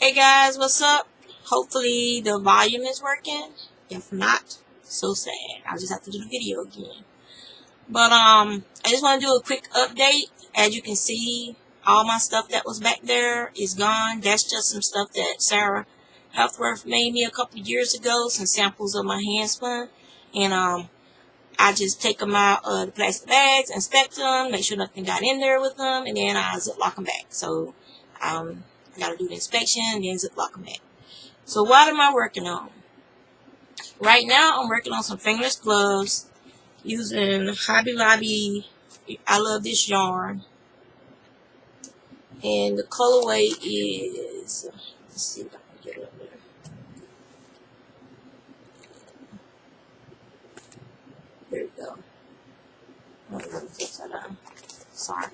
Hey guys, what's up? Hopefully the volume is working. If not, so sad. I'll just have to do the video again. But I just want to do a quick update. As you can see, all my stuff that was back there is gone. That's just some stuff that Sarah Healthworth made me a couple years ago. Some samples of my hand spun, and I just take them out of the plastic bags, inspect them, make sure nothing got in there with them, and then I ziplock them back. So I gotta do the inspection and then ziplock them back. So what am I working on? Right now I'm working on some fingerless gloves using Hobby Lobby. I love this yarn. And the colorway is, let's see if I can get it up there. There we go. Oh, upside down. Sorry.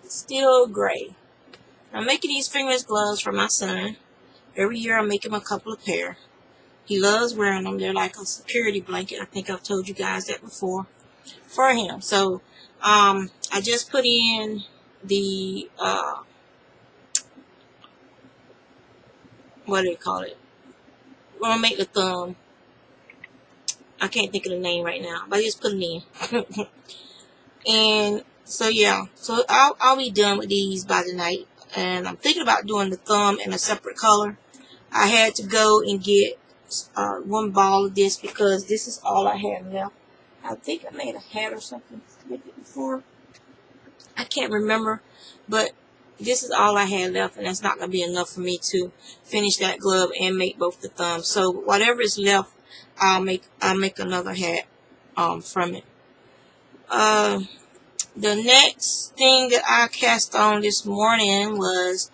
Still gray. I'm making these fingerless gloves for my son. Every year I make him a couple of pair. He loves wearing them. They're like a security blanket. I think I've told you guys that before for him. So I just put in the what do they call it? We're gonna make the thumb. I can't think of the name right now, but I just put it in. And so yeah, so I'll be done with these by tonight. And I'm thinking about doing the thumb in a separate color. I had to go and get one ball of this because this is all I have left. I think I made a hat or something with it before. I can't remember, but this is all I had left, and that's not going to be enough for me to finish that glove and make both the thumbs. So whatever is left, I'll make another hat from it. The next thing that I cast on this morning was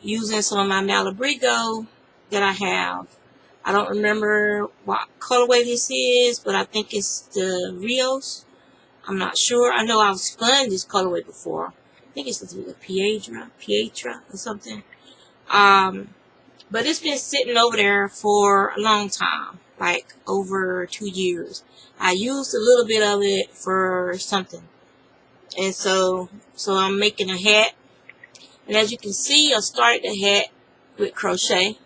using some of my Malabrigo that I have. I don't remember what colorway this is, but I think it's the Rios. I'm not sure. I know I've spun this colorway before. I think it's the Pietra or something. But it's been sitting over there for a long time, like over 2 years. I used a little bit of it for something. And so I'm making a hat. And as you can see, I started the hat with crochet.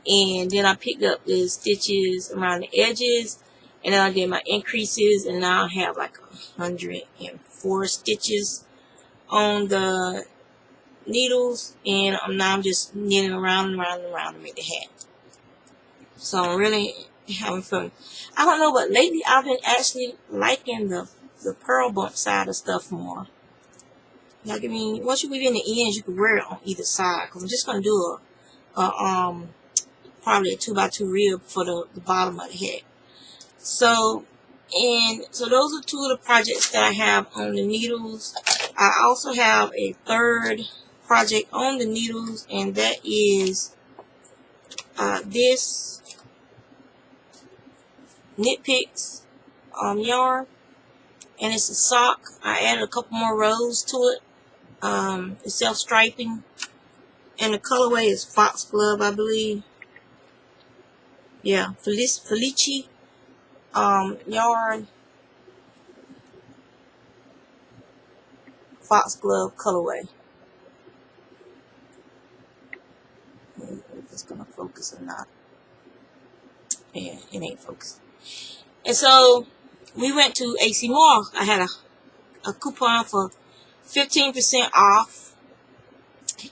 And then I picked up the stitches around the edges. And then I did my increases. And now I have like 104 stitches on the needles. And now I'm just knitting around and around and around to make the hat. So I'm really having fun. I don't know, but lately I've been actually liking the pearl bump side of stuff more. Like, I mean, once you weave in the ends, you can wear it on either side. Because I'm just going to do probably a 2x2 rib for the bottom of the head. So those are two of the projects that I have on the needles. I also have a third project on the needles, and that is this Knit Picks yarn. And it's a sock. I added a couple more rows to it. It's self-striping. And the colorway is Foxglove, I believe. Yeah, Felici yarn. Foxglove colorway. If it's going to focus or not. Yeah, it ain't focused. And so we went to AC Mall. I had a coupon for 15% off.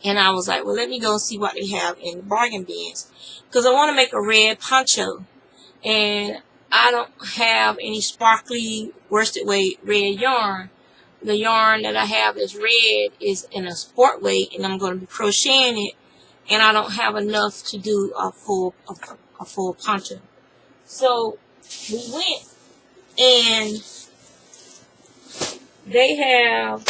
And I was like, well, let me go and see what they have in the bargain bins. Because I want to make a red poncho. And I don't have any sparkly worsted weight red yarn. The yarn that I have that's red is in a sport weight. And I'm going to be crocheting it. And I don't have enough to do a full poncho. So we went. And they have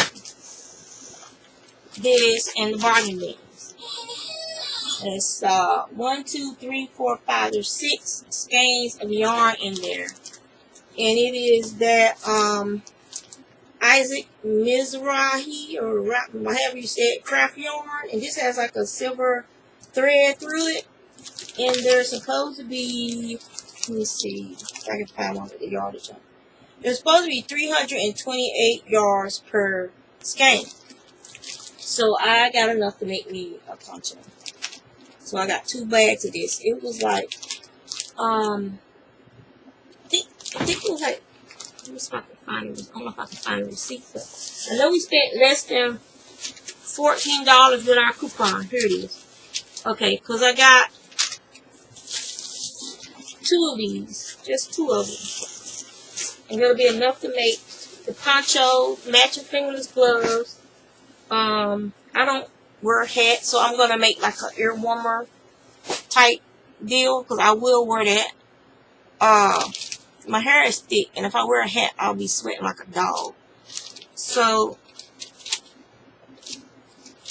this in the bargain bins. It's 1, 2, 3, 4, 5. There's 6 skeins of yarn in there, and it is that Isaac Mizrahi or however you say it, craft yarn, and this has like a silver thread through it, and they're supposed to be. Let me see if I can find one with the yardage on. There's supposed to be 328 yards per skein. So I got enough to make me a poncho. So I got 2 bags of this. It was like, I think it was like, let me see if I can find it. I don't know if I can find the receipt, but I know we spent less than $14 with our coupon. Here it is. Okay, because I got 2 of these, just 2 of them. And it'll be enough to make the poncho, matching fingerless gloves. I don't wear a hat, so I'm going to make like an ear warmer type deal, because I will wear that. My hair is thick, and if I wear a hat, I'll be sweating like a dog. So,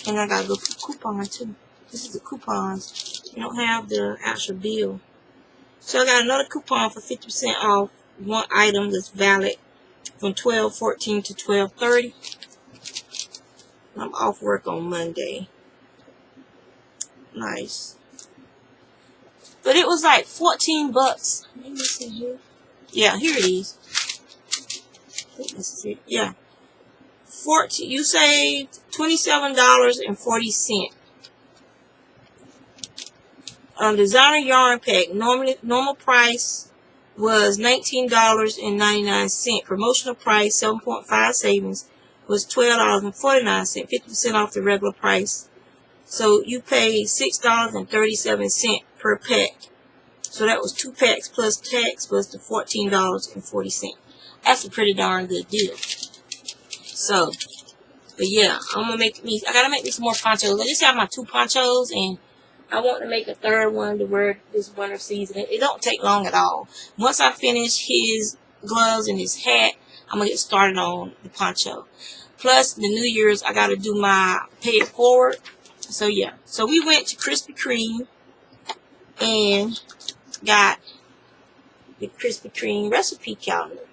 and I got a good coupon too. This is the coupons. You don't have the actual bill. So I got another coupon for 50% off one item that's valid from 12/14 to 12/30. I'm off work on Monday. Nice. But it was like 14 bucks. Let me see here. Yeah, here it is. Let's see. Yeah. 14. You saved $27.40. Designer yarn pack. Normal price was $19.99. Promotional price, 7.5 savings, was $12.49. 50% off the regular price. So you paid $6.37 per pack. So that was 2 packs plus tax was the $14.40. That's a pretty darn good deal. So, but yeah, I gotta make me some more ponchos. I just have my 2 ponchos, and I want to make a 3rd one to wear this winter season. It don't take long at all. Once I finish his gloves and his hat, I'm gonna get started on the poncho. Plus, the New Year's, I gotta do my pay it forward. So yeah, so we went to Krispy Kreme and got the Krispy Kreme recipe calendar.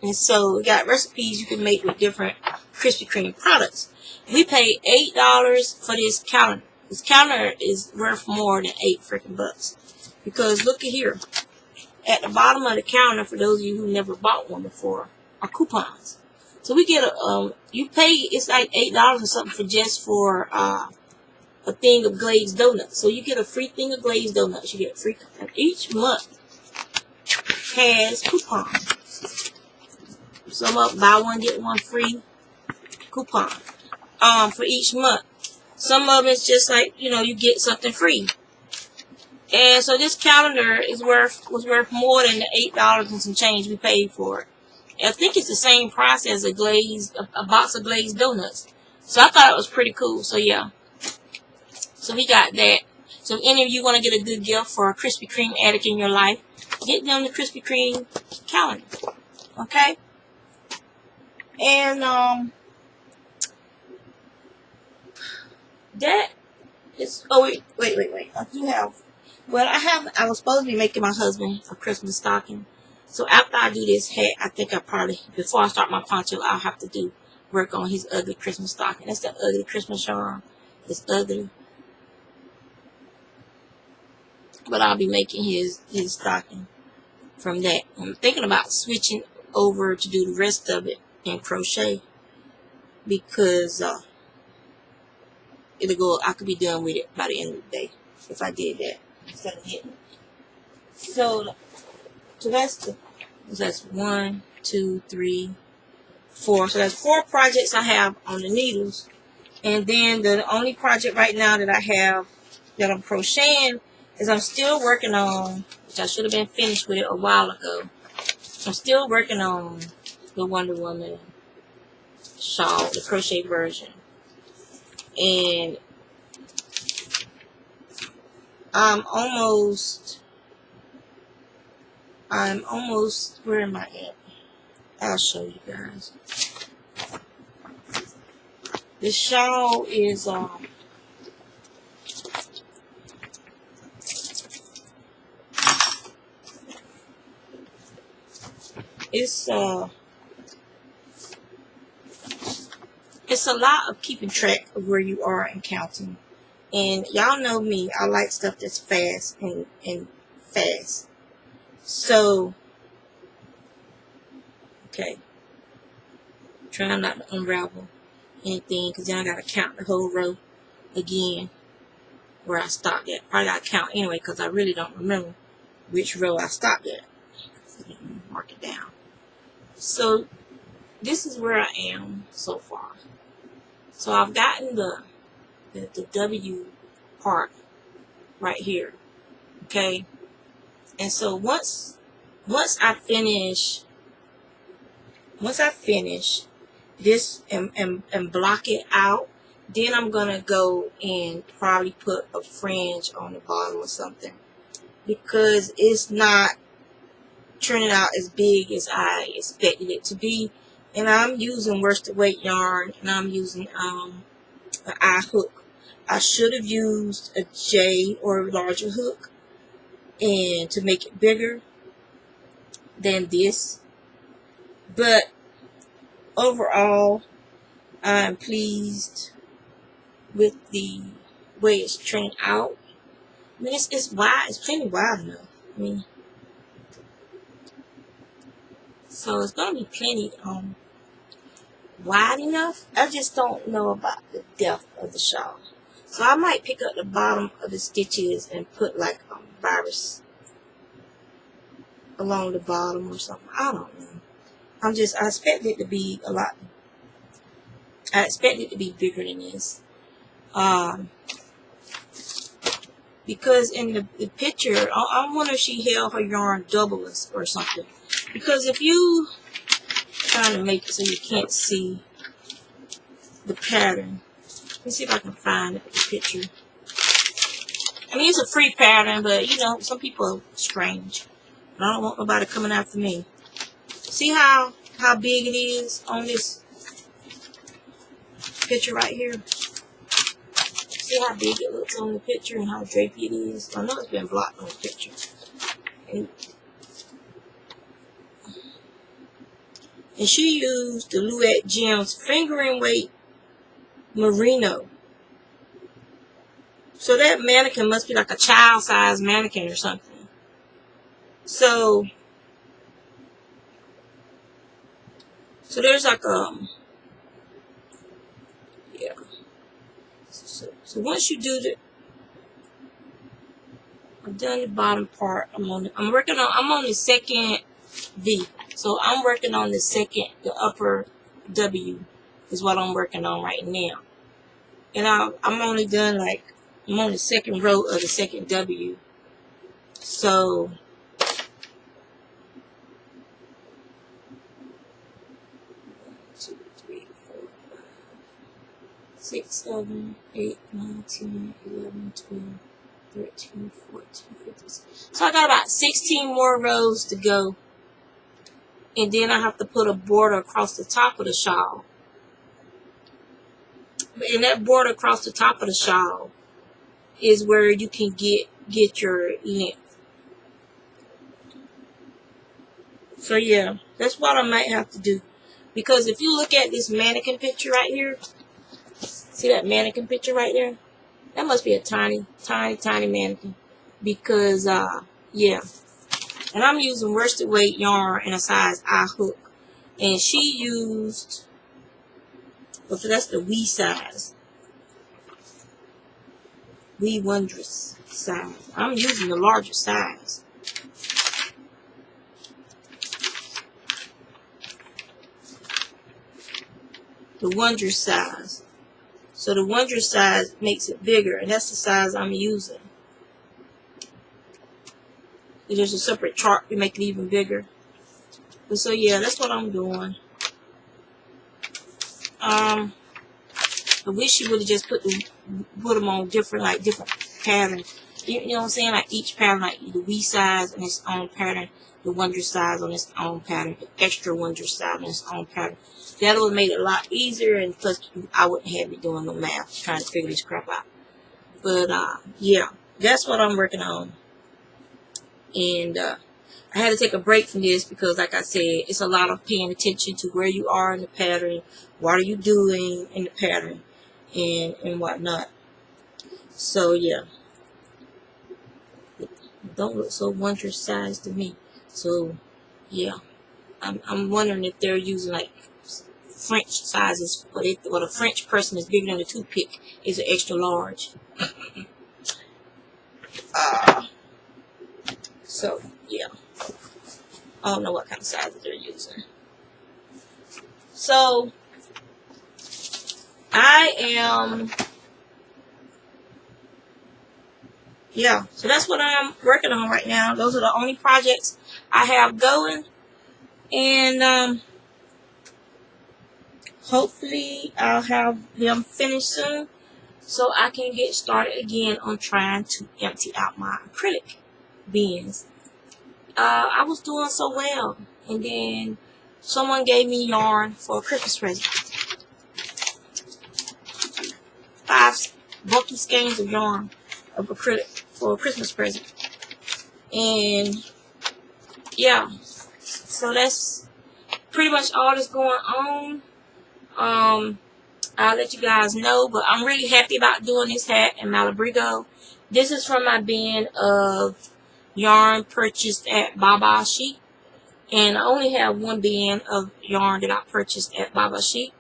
And so we got recipes you can make with different Krispy Kreme products. We paid $8 for this calendar. This calendar is worth more than 8 freaking bucks. Because look at here. At the bottom of the calendar, for those of you who never bought one before, are coupons. So we get you pay, it's like $8 or something for just for a thing of glazed donuts. So you get a free thing of glazed donuts. You get free, each month has coupons. Some up, buy one, get one free coupon. For each month. Some of it's just like, you get something free. And so this calendar was worth more than the $8 and some change we paid for it. I think it's the same price as a box of glazed donuts. So I thought it was pretty cool. So yeah. So we got that. So if any of you want to get a good gift for a Krispy Kreme addict in your life, get them the Krispy Kreme calendar. Okay? And that is, oh wait. I was supposed to be making my husband a Christmas stocking. So after I do this hat, I think before I start my poncho, I'll have to work on his ugly Christmas stocking. That's that ugly Christmas yarn. It's ugly. But I'll be making his stocking from that. I'm thinking about switching over to do the rest of it in crochet. Because, I could be done with it by the end of the day if I did that instead of hitting it. So that's 1, 2, 3, 4. So that's 4 projects I have on the needles. And then the only project right now that I have that I'm crocheting is I'm still working on, which I should have been finished with it a while ago. I'm still working on the Wonder Woman shawl, the crochet version. And I'm almost, where am I at? I'll show you guys. This shawl is, it's a lot of keeping track of where you are and counting. And y'all know me, I like stuff that's fast and fast. So, okay. Trying not to unravel. anything, because then I gotta count the whole row again where I stopped at. Probably gotta count anyway, because I really don't remember which row I stopped at. So mark it down. So this is where I am so far. So I've gotten the W part right here. Okay. And so once I finish this and block it out, then I'm gonna go and probably put a fringe on the bottom or something, because it's not turning out as big as I expected it to be. And I'm using worsted weight yarn, and I'm using an eye hook. I should have used a J or a larger hook and to make it bigger than this, but overall I'm pleased with the way it's turned out. I mean, it's wide, it's plenty wide enough. I mean, so it's gonna be plenty wide enough. I just don't know about the depth of the shawl, so I might pick up the bottom of the stitches and put like virus along the bottom or something. I don't know. I expect it to be a lot. I expect it to be bigger than this. Because in the picture, I wonder if she held her yarn double or something. Because if you trying to make it so you can't see the pattern, let me see if I can find the picture. I mean, it's a free pattern, but you know, some people are strange. I don't want nobody coming after me. See how big it is on this picture right here? See how big it looks on the picture and how drapey it is? I know it's been blocked on the picture. And she used the Luette Gems fingering weight merino. So that mannequin must be like a child-sized mannequin or something. So there's like yeah. So once you do I've done the bottom part. I'm on the second V. So I'm working on the upper W is what I'm working on right now. And I'm only done I'm on the second row of the second W. So 2, 3, 4, 5, 6, 7, 8, 9, 10, 11, 12, 13, 14, 15. So I got about 16 more rows to go. And then I have to put a border across the top of the shawl. And that border across the top of the shawl is where you can get your length. So yeah, that's what I might have to do. Because if you look at this mannequin picture right here, see that mannequin picture right there? That must be a tiny, tiny, tiny mannequin. Because, yeah. And I'm using worsted weight yarn in a size I hook. And she used, well, so that's the wee size. Wee wondrous size. I'm using the larger size. The wondrous size. So the wondrous size makes it bigger, and that's the size I'm using. There's a separate chart to make it even bigger. But so yeah, that's what I'm doing. I wish she would have just put them on different patterns. You know what I'm saying? Like each pattern, like the wee size on its own pattern, the wondrous size on its own pattern, the extra wondrous size on its own pattern. That would have made it a lot easier, and plus I wouldn't have me doing no math trying to figure this crap out. But yeah, that's what I'm working on. And I had to take a break from this because, like I said, it's a lot of paying attention to where you are in the pattern, what are you doing in the pattern, and whatnot. So yeah, it don't look so wondrous size to me. So yeah, I'm wondering if they're using like French sizes, but a French person is bigger than a toothpick is an extra large. So yeah, I don't know what kind of sizes they're using. So so that's what I'm working on right now. Those are the only projects I have going, and hopefully I'll have them finished soon so I can get started again on trying to empty out my acrylic bins. I was doing so well, and then someone gave me yarn for a Christmas present. 5 bulky skeins of yarn of acrylic for a Christmas present. And yeah, so that's pretty much all that's going on. I'll let you guys know, but I'm really happy about doing this hat in Malabrigo. This is from my bin of yarn purchased at Baba Chic, and I only have one bin of yarn that I purchased at Baba Chic.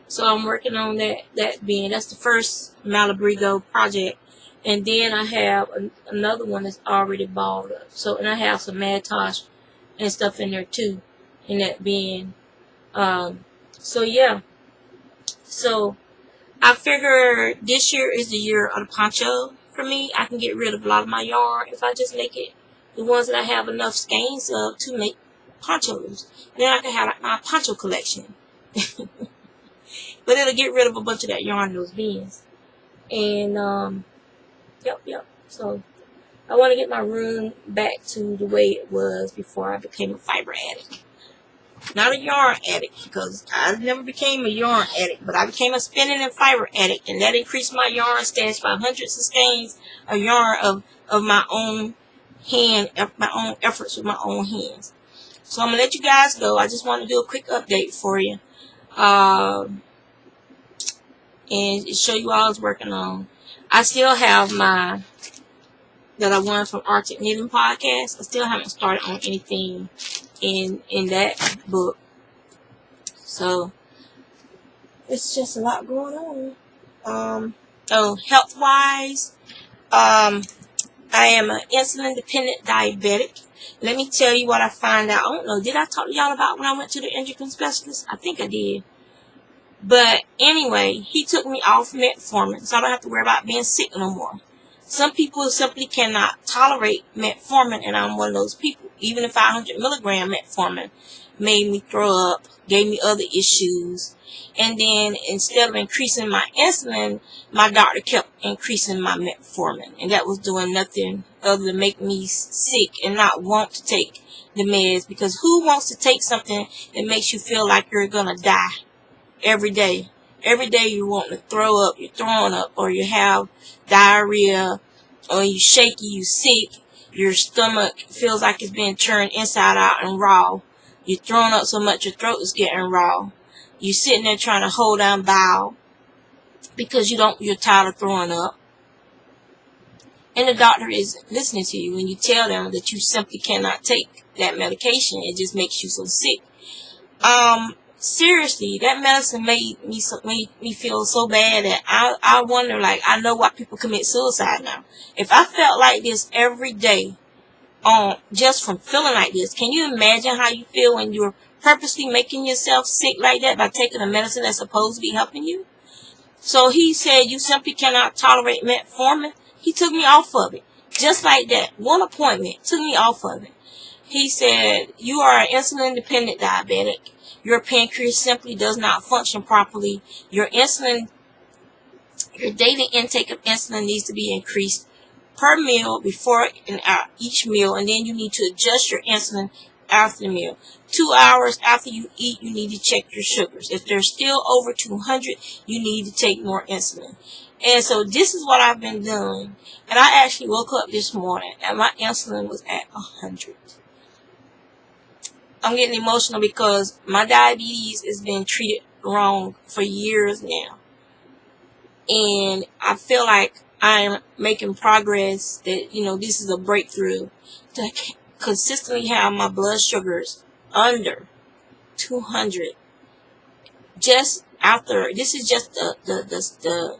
So I'm working on that bin. That's the first Malabrigo project. And then I have another one that's already balled up. So, and I have some Matosh and stuff in there too, in that bin. So yeah. So I figure this year is the year of the poncho for me. I can get rid of a lot of my yarn if I just make it the ones that I have enough skeins of to make ponchos. And then I can have like my poncho collection. But it'll get rid of a bunch of that yarn in those bins. And yep. So I want to get my room back to the way it was before I became a fiber addict. Not a yarn addict, because I never became a yarn addict, but I became a spinning and fiber addict, and that increased my yarn stash by hundreds of skeins of yarn of my own hand, my own efforts with my own hands. So I'm gonna let you guys go. I just want to do a quick update for you, and show you all I was working on. I still have my that I won from Arctic Knitting Podcast. I still haven't started on anything in that book. So it's just a lot going on. Health wise, I am an insulin dependent diabetic. Let me tell you what I find out. I don't know, did I talk to y'all about when I went to the endocrine specialist? I think I did. But anyway, he took me off metformin, so I don't have to worry about being sick no more. Some people simply cannot tolerate metformin, and I'm one of those people. Even if 500 milligram metformin made me throw up, gave me other issues, and then instead of increasing my insulin, my doctor kept increasing my metformin, and that was doing nothing other than make me sick and not want to take the meds, because who wants to take something that makes you feel like you're gonna die every day? Every day you want to throw up, you're throwing up, or you have diarrhea, or you shaky, you sick, your stomach feels like it's being turned inside out and raw. You're throwing up so much your throat is getting raw. You're sitting there trying to hold down bowel because you're tired of throwing up. And the doctor isn't listening to you when you tell them that you simply cannot take that medication. It just makes you so sick. Seriously, that medicine made me feel so bad that I wonder, like, I know why people commit suicide now. If I felt like this every day, just from feeling like this, can you imagine how you feel when you're purposely making yourself sick like that by taking a medicine that's supposed to be helping you? So he said, you simply cannot tolerate metformin. He took me off of it. Just like that. One appointment took me off of it. He said, you are an insulin dependent diabetic. Your pancreas simply does not function properly. Your daily intake of insulin needs to be increased per meal, before and each meal, and then you need to adjust your insulin after the meal. 2 hours after you eat, you need to check your sugars. If they're still over 200, you need to take more insulin. And so this is what I've been doing. And I actually woke up this morning and my insulin was at 100. I'm getting emotional because my diabetes has been treated wrong for years now. And I feel like I'm making progress, that, this is a breakthrough to consistently have my blood sugars under 200 just after, this is just the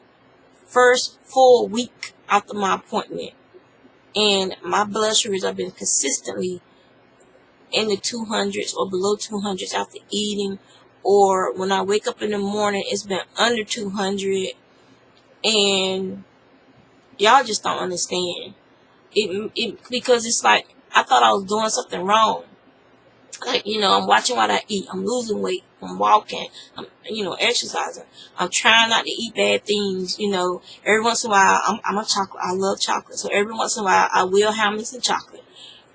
first full week after my appointment, and my blood sugars have been consistently in the 200s or below 200s after eating, or when I wake up in the morning, it's been under 200, and y'all just don't understand it because it's like I thought I was doing something wrong. Like, I'm watching what I eat. I'm losing weight. I'm walking. I'm, exercising. I'm trying not to eat bad things. Every once in a while, I'm a chocolate. I love chocolate. So every once in a while, I will have me some chocolate.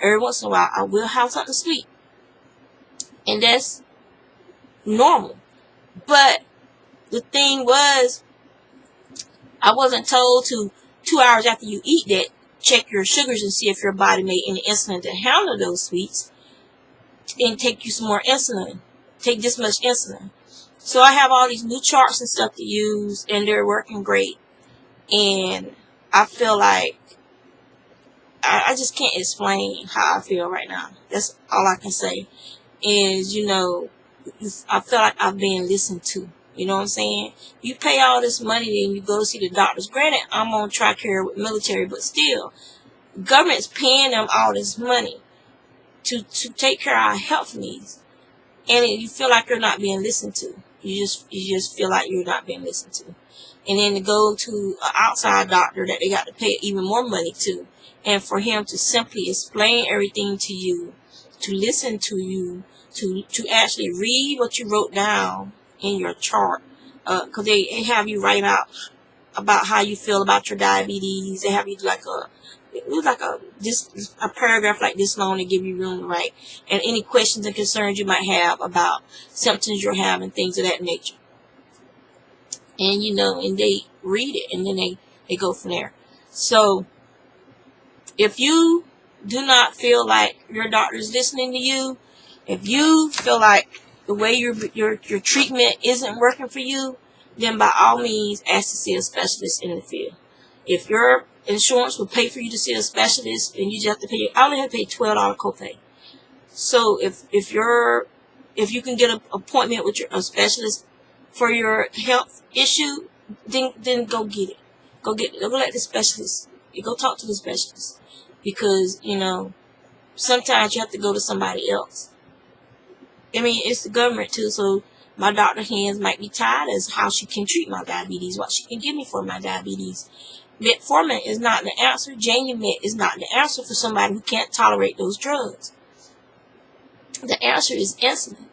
Every once in a while, I will have something sweet. And that's normal. But the thing was, I wasn't told to 2 hours after you eat that, check your sugars and see if your body made any insulin to handle those sweets, and take you some more insulin. Take this much insulin. So I have all these new charts and stuff to use, and they're working great. And I feel like I just can't explain how I feel right now. That's all I can say. Is, I feel like I'm being listened to. You know what I'm saying? You pay all this money and you go see the doctors. Granted, I'm on TRICARE with military, but still, government's paying them all this money to take care of our health needs. And you feel like you're not being listened to. You just feel like you're not being listened to. And then to go to an outside doctor that they got to pay even more money to, and for him to simply explain everything to you, to listen to you, to actually read what you wrote down in your chart, because they have you write out about how you feel about your diabetes. They have you do a paragraph like this long to give you room to write, and any questions and concerns you might have about symptoms you're having, things of that nature. And and they read it, and then they go from there. So if you do not feel like your doctor is listening to you, if you feel like the way your treatment isn't working for you, then by all means ask to see a specialist in the field. If your insurance will pay for you to see a specialist, then you just have to pay. I only have to pay $12 copay. So if you can get an appointment with a specialist for your health issue, then go get it. Go let the specialist. Go talk to the specialist, because sometimes you have to go to somebody else. I mean, it's the government too, so my doctor hands might be tied as how she can treat my diabetes, what she can give me for my diabetes. Metformin is not the answer. Janumet is not the answer for somebody who can't tolerate those drugs. The answer is insulin.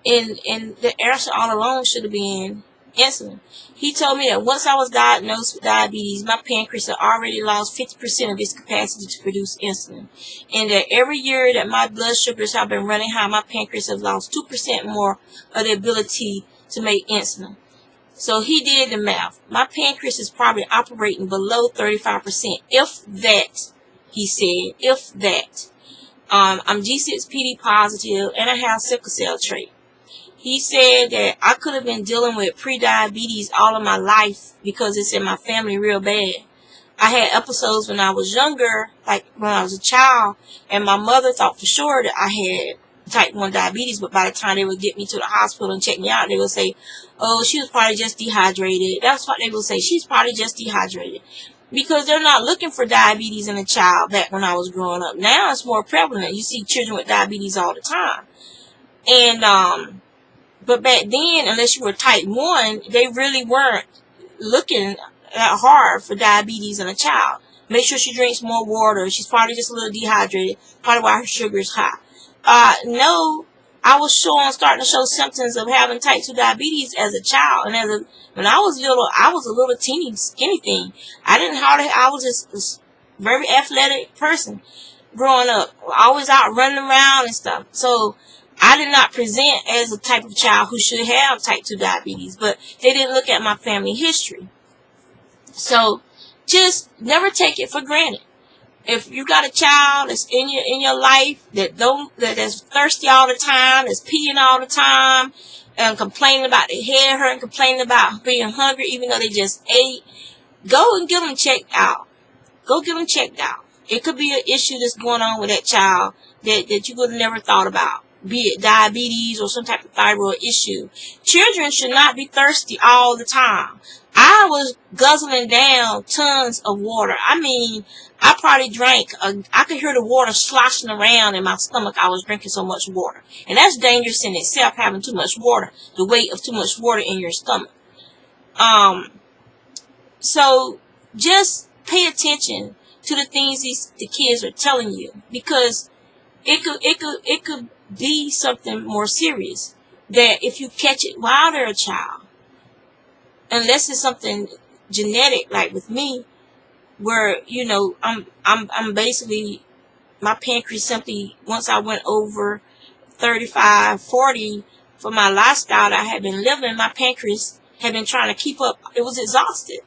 And the answer all along should have been insulin. He told me that once I was diagnosed with diabetes, my pancreas had already lost 50% of its capacity to produce insulin. And that every year that my blood sugars have been running high, my pancreas has lost 2% more of the ability to make insulin. So he did the math. My pancreas is probably operating below 35%, if that, he said, if that. I'm G6PD positive, and I have sickle cell trait. He said that I could have been dealing with pre-diabetes all of my life because it's in my family real bad. I had episodes when I was younger, like when I was a child, and my mother thought for sure that I had type 1 diabetes, but by the time they would get me to the hospital and check me out, they would say, oh, she was probably just dehydrated. That's what they would say. She's probably just dehydrated. Because they're not looking for diabetes in a child back when I was growing up. Now it's more prevalent. You see children with diabetes all the time. And, but back then, unless you were type 1, they really weren't looking that hard for diabetes in a child. Make sure she drinks more water. She's probably just a little dehydrated. Probably why her sugar is high. No, I was starting to show symptoms of having type 2 diabetes as a child. And when I was little, I was a little teeny skinny thing. I was just a very athletic person growing up. Always out running around and stuff. So I did not present as a type of child who should have type 2 diabetes, but they didn't look at my family history. So just never take it for granted. If you got a child that's in your life that's thirsty all the time, that's peeing all the time, and complaining about their head hurting, complaining about being hungry even though they just ate, go and get them checked out. Go get them checked out. It could be an issue that's going on with that child that you would have never thought about. be it diabetes or some type of thyroid issue. Children should not be thirsty all the time. I was guzzling down tons of water. I mean, I probably drank, I could hear the water sloshing around in my stomach. I was drinking so much water. And that's dangerous in itself, having too much water, the weight of too much water in your stomach. So just pay attention to the things the kids are telling you, because it could be something more serious, that if you catch it while they're a child, unless it's something genetic, like with me, where, you know, I'm basically, my pancreas simply, once I went over 35, 40, for my lifestyle that I had been living, my pancreas had been trying to keep up. It was exhausted.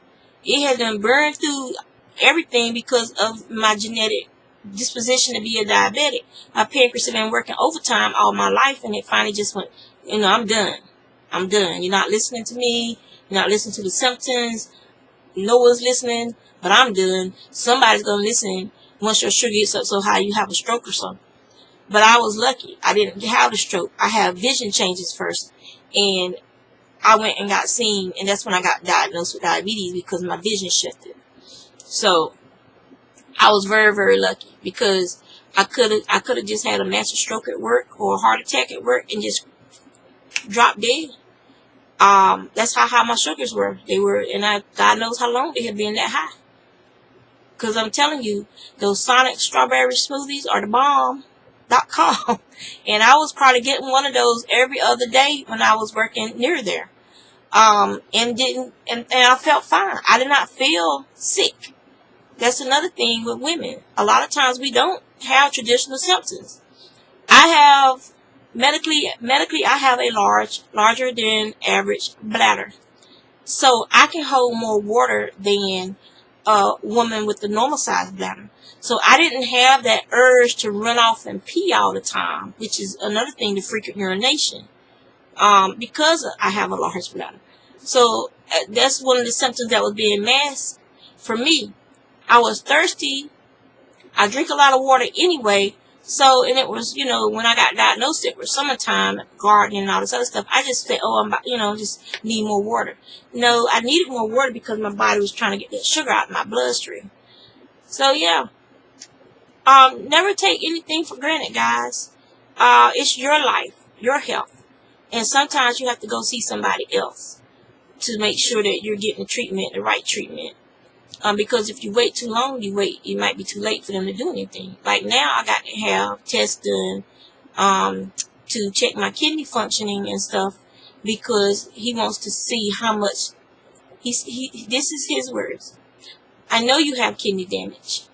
It had been burned through everything because of my genetic disposition to be a diabetic. My pancreas had been working overtime all my life, and it finally just went, you know, I'm done. I'm done. You're not listening to me. You're not listening to the symptoms. No one's listening, but I'm done. Somebody's going to listen once your sugar gets up so high you have a stroke or something. But I was lucky. I didn't have a stroke. I had vision changes first, and I went and got seen, and that's when I got diagnosed with diabetes, because my vision shifted. So I was very, very lucky, because I could have just had a massive stroke at work or a heart attack at work and just dropped dead. That's how high my sugars were. They were, and God knows how long they had been that high. Because I'm telling you, those Sonic strawberry smoothies are the bomb.com. And I was probably getting one of those every other day when I was working near there. And I felt fine. I did not feel sick. That's another thing with women. A lot of times we don't have traditional symptoms. I have medically I have a larger than average bladder. So I can hold more water than a woman with the normal size bladder. So I didn't have that urge to run off and pee all the time, which is another thing, the frequent urination. Because I have a large bladder. So that's one of the symptoms that was being masked for me. I was thirsty. I drink a lot of water anyway. So, and it was, you know, when I got diagnosed, it was summertime, gardening and all this other stuff. I just said, just need more water. No, I needed more water because my body was trying to get that sugar out of my bloodstream. So, yeah. Never take anything for granted, guys. It's your life, your health. And sometimes you have to go see somebody else to make sure that you're getting the right treatment. Because if you wait too long, it might be too late for them to do anything. Like now, I got to have tests done, to check my kidney functioning and stuff, because he wants to see how much, this is his words. I know you have kidney damage.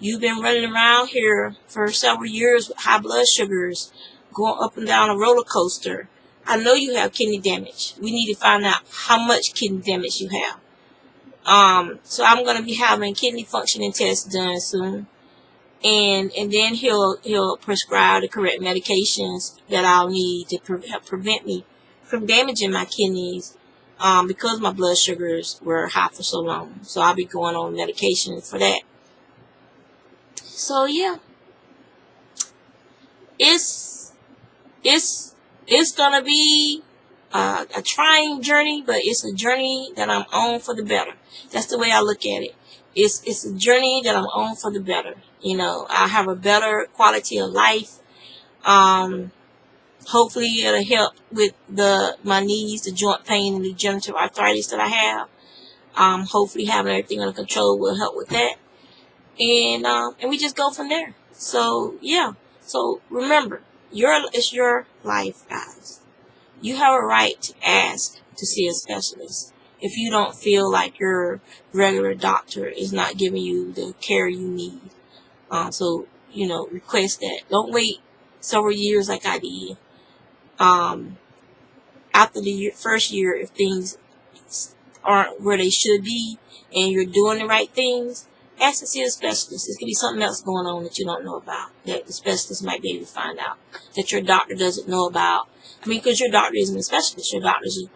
You've been running around here for several years with high blood sugars, going up and down a roller coaster. I know you have kidney damage. We need to find out how much kidney damage you have. So I'm going to be having kidney functioning tests done soon. And then he'll prescribe the correct medications that I'll need to help prevent me from damaging my kidneys, because my blood sugars were high for so long. So I'll be going on medication for that. So yeah, it's going to be a trying journey, but it's a journey that I'm on for the better. That's the way I look at it. It's a journey that I'm on for the better. You know, I have a better quality of life. Hopefully it'll help with my knees, the joint pain, and the degenerative arthritis that I have. Hopefully having everything under control will help with that. And we just go from there. So yeah. So remember, it's your life, guys. You have a right to ask to see a specialist if you don't feel like your regular doctor is not giving you the care you need. So, you know, request that. Don't wait several years like I did. After the first year, if things aren't where they should be and you're doing the right things, ask to see a specialist. It could be something else going on that you don't know about, that the specialist might be able to find out, that your doctor doesn't know about. I mean, because your doctor isn't a specialist.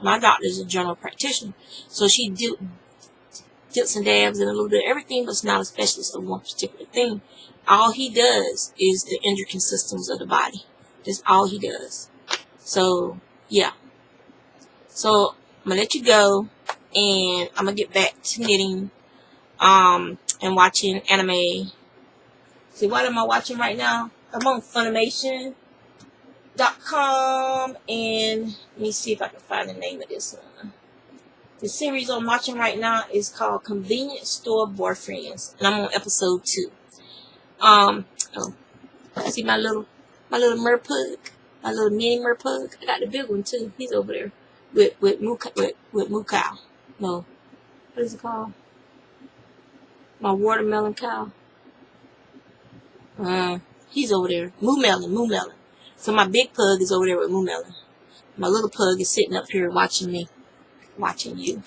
My doctor is a general practitioner. So she dips and dabs in a little bit of everything, but it's not a specialist of one particular thing. All he does is the endocrine systems of the body, That's all he does. So yeah. So I'm gonna let you go, and I'm gonna get back to knitting, and watching anime. See, what am I watching right now? I'm on Funimation.com, and let me see if I can find the name of this one. The series I'm watching right now is called Convenience Store Boyfriends, and I'm on episode 2. Oh, see my little merpug, my little mini merpug. I got the big one too. He's over there with Moo-Cow. No, what is it called? My watermelon cow. He's over there. Moo Melon. So my big pug is over there with Moo Melon. My little pug is sitting up here watching me, watching you.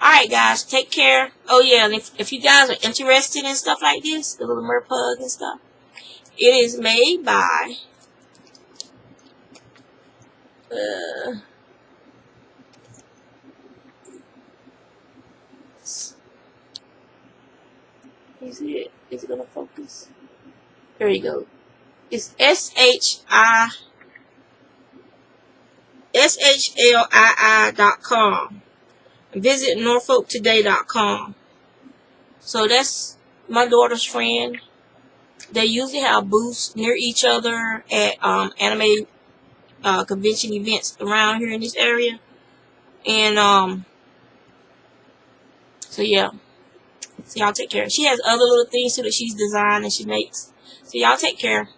Alright guys, take care. Oh yeah, and if you guys are interested in stuff like this, the little merpug and stuff, it is made by is it gonna focus? There you go. It's SHLII.com. Visit NorfolkToday.com. So that's my daughter's friend. They usually have booths near each other at anime convention events around here in this area. And so yeah. So y'all take care. She has other little things too that she's designed and she makes. So y'all take care.